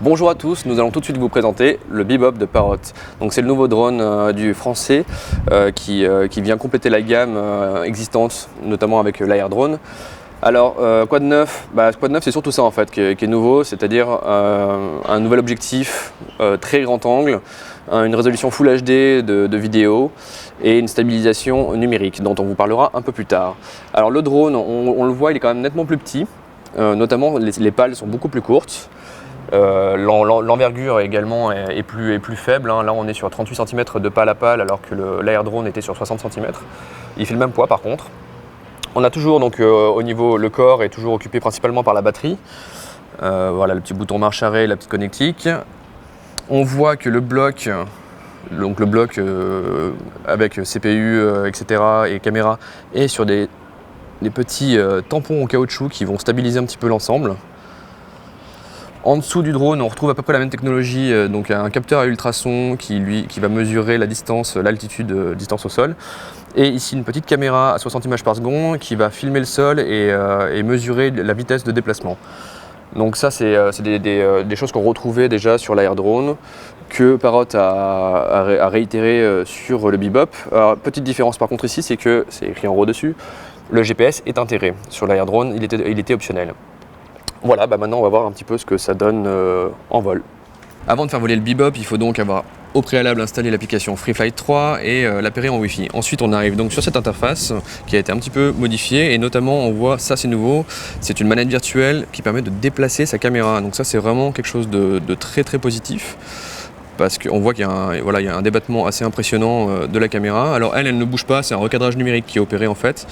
Bonjour à tous, nous allons tout de suite vous présenter le Bebop de Parrot. Donc c'est le nouveau drone du français qui vient compléter la gamme existante, notamment avec l'Air Drone. Alors quoi de neuf? Quoi de neuf, c'est surtout ça en fait qui est nouveau, c'est-à-dire un nouvel objectif très grand angle, une résolution Full HD de vidéo et une stabilisation numérique dont on vous parlera un peu plus tard. Alors le drone, on le voit, il est quand même nettement plus petit, notamment les pales sont beaucoup plus courtes. L'envergure également est plus faible, hein. Là on est sur 38 cm de pale à pale alors que l'Air Drone était sur 60 cm. Il fait le même poids par contre. On a toujours donc au niveau, le corps est toujours occupé principalement par la batterie. Voilà le petit bouton marche arrêt, la petite connectique. On voit que le bloc, avec CPU, etc. et caméra est sur des petits tampons en caoutchouc qui vont stabiliser un petit peu l'ensemble. En dessous du drone, on retrouve à peu près la même technologie, donc un capteur à ultrasons qui va mesurer la distance, l'altitude, distance au sol. Et ici une petite caméra à 60 images par seconde qui va filmer le sol et mesurer la vitesse de déplacement. Donc ça c'est des choses qu'on retrouvait déjà sur l'Air Drone, que Parrot a réitéré sur le Bebop. Alors, petite différence par contre ici, c'est que, c'est écrit en haut dessus, le GPS est intégré. Sur l'Air Drone, il était optionnel. Voilà, maintenant on va voir un petit peu ce que ça donne en vol. Avant de faire voler le Bebop, il faut donc avoir au préalable installé l'application FreeFlight 3 et l'appairer en Wi-Fi. Ensuite on arrive donc sur cette interface qui a été un petit peu modifiée et notamment on voit, ça c'est nouveau, c'est une manette virtuelle qui permet de déplacer sa caméra. Donc ça c'est vraiment quelque chose de très positif. Parce qu'on voit qu'il y a un débattement assez impressionnant de la caméra. Alors elle ne bouge pas, c'est un recadrage numérique qui est opéré en fait,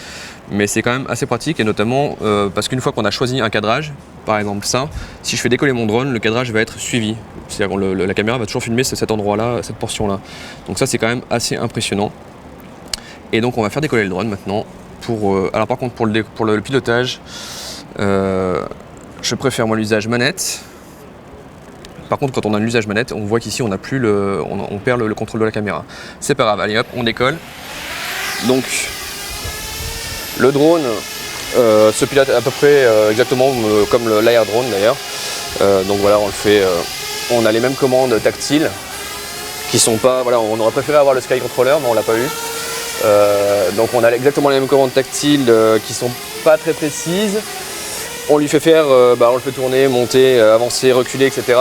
mais c'est quand même assez pratique et notamment parce qu'une fois qu'on a choisi un cadrage, par exemple ça, si je fais décoller mon drone, le cadrage va être suivi. C'est-à-dire que la caméra va toujours filmer cet endroit-là, cette portion-là. Donc ça c'est quand même assez impressionnant. Et donc on va faire décoller le drone maintenant. Alors par contre pour le pilotage, je préfère moi l'usage manette. Par contre, quand on a l'usage manette, on voit qu'ici on perd le contrôle de la caméra. C'est pas grave, allez hop, on décolle. Donc, le drone se pilote à peu près exactement comme l'Air Drone d'ailleurs. Donc voilà, on le fait. On a les mêmes commandes tactiles qui sont pas. Voilà, on aurait préféré avoir le Sky Controller, mais on l'a pas eu. Donc on a exactement les mêmes commandes tactiles qui sont pas très précises. On lui fait faire, on le fait tourner, monter, avancer, reculer, etc.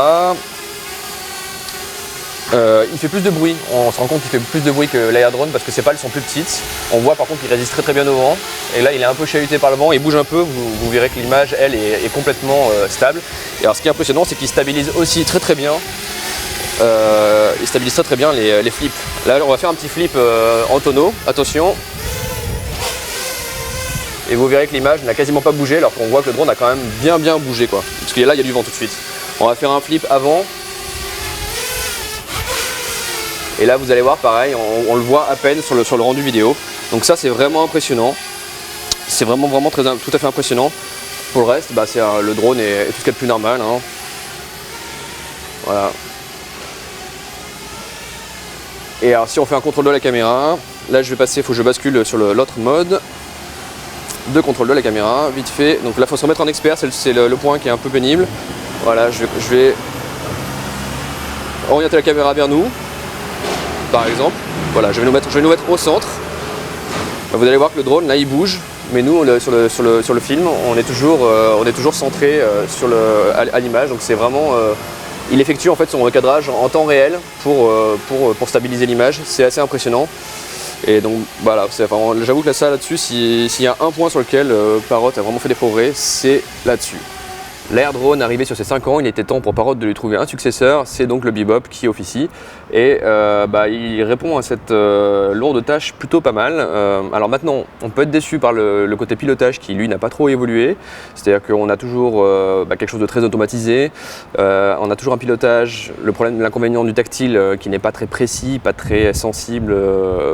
Il fait plus de bruit, on se rend compte qu'il fait plus de bruit que l'Air Drone parce que ses pales sont plus petites. On voit par contre qu'il résiste très bien au vent. Et là il est un peu chahuté par le vent, il bouge un peu, vous verrez que l'image elle est complètement stable. Et alors ce qui est impressionnant c'est qu'il stabilise aussi très bien. Il stabilise très bien les flips. Là on va faire un petit flip en tonneau, attention. Et vous verrez que l'image n'a quasiment pas bougé alors qu'on voit que le drone a quand même bien bougé quoi. Parce que là il y a du vent tout de suite. On va faire un flip avant. Et là vous allez voir pareil, on le voit à peine sur le rendu vidéo. Donc ça c'est vraiment impressionnant. C'est vraiment tout à fait impressionnant. Pour le reste, le drone est tout ce qu'il y a de plus normal, hein. Voilà. Et alors si on fait un contrôle de la caméra, là je vais passer, il faut que je bascule sur l'autre mode de contrôle de la caméra, vite fait. Donc là il faut se remettre en expert, c'est le point qui est un peu pénible. Voilà, je vais orienter la caméra vers nous, par exemple. Voilà, je vais nous mettre au centre. Là, vous allez voir que le drone là il bouge, mais nous sur le film on est toujours centré à l'image. Donc c'est vraiment il effectue en fait son recadrage en temps réel pour stabiliser l'image. C'est assez impressionnant. Et donc voilà, j'avoue que là-dessus, s'il y a un point sur lequel Parrot a vraiment fait des progrès, c'est là-dessus. L'Air Drone arrivé sur ses 5 ans, il était temps pour Parrot de lui trouver un successeur, c'est donc le Bebop qui officie. Et il répond à cette lourde tâche plutôt pas mal. Alors maintenant, on peut être déçu par le côté pilotage qui lui n'a pas trop évolué. C'est-à-dire qu'on a toujours quelque chose de très automatisé. On a toujours un pilotage, l'inconvénient du tactile qui n'est pas très précis, pas très sensible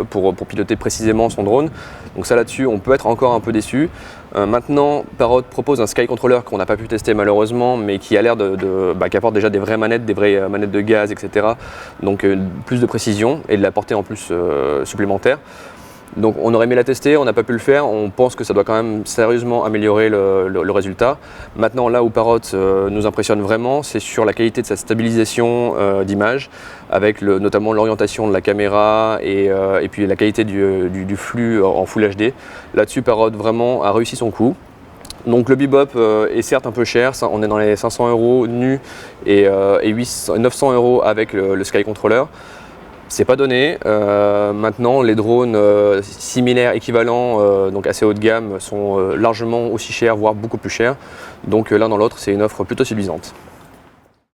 pour piloter précisément son drone. Donc ça là-dessus, on peut être encore un peu déçu. Maintenant, Parrot propose un Sky Controller qu'on n'a pas pu tester malheureusement, mais qui a l'air qui apporte déjà des vraies manettes de gaz, etc. Donc plus de précision et de la portée en plus supplémentaire. Donc on aurait aimé la tester, on n'a pas pu le faire, on pense que ça doit quand même sérieusement améliorer le résultat. Maintenant là où Parrot nous impressionne vraiment, c'est sur la qualité de sa stabilisation d'image, avec notamment l'orientation de la caméra et puis la qualité du flux en Full HD. Là-dessus Parrot vraiment a réussi son coup. Donc le Bebop est certes un peu cher, on est dans les 500 € nus et 900 € avec le Sky Controller. C'est pas donné. Maintenant, les drones similaires, équivalents, donc assez haut de gamme, sont largement aussi chers, voire beaucoup plus chers. Donc l'un dans l'autre, c'est une offre plutôt séduisante.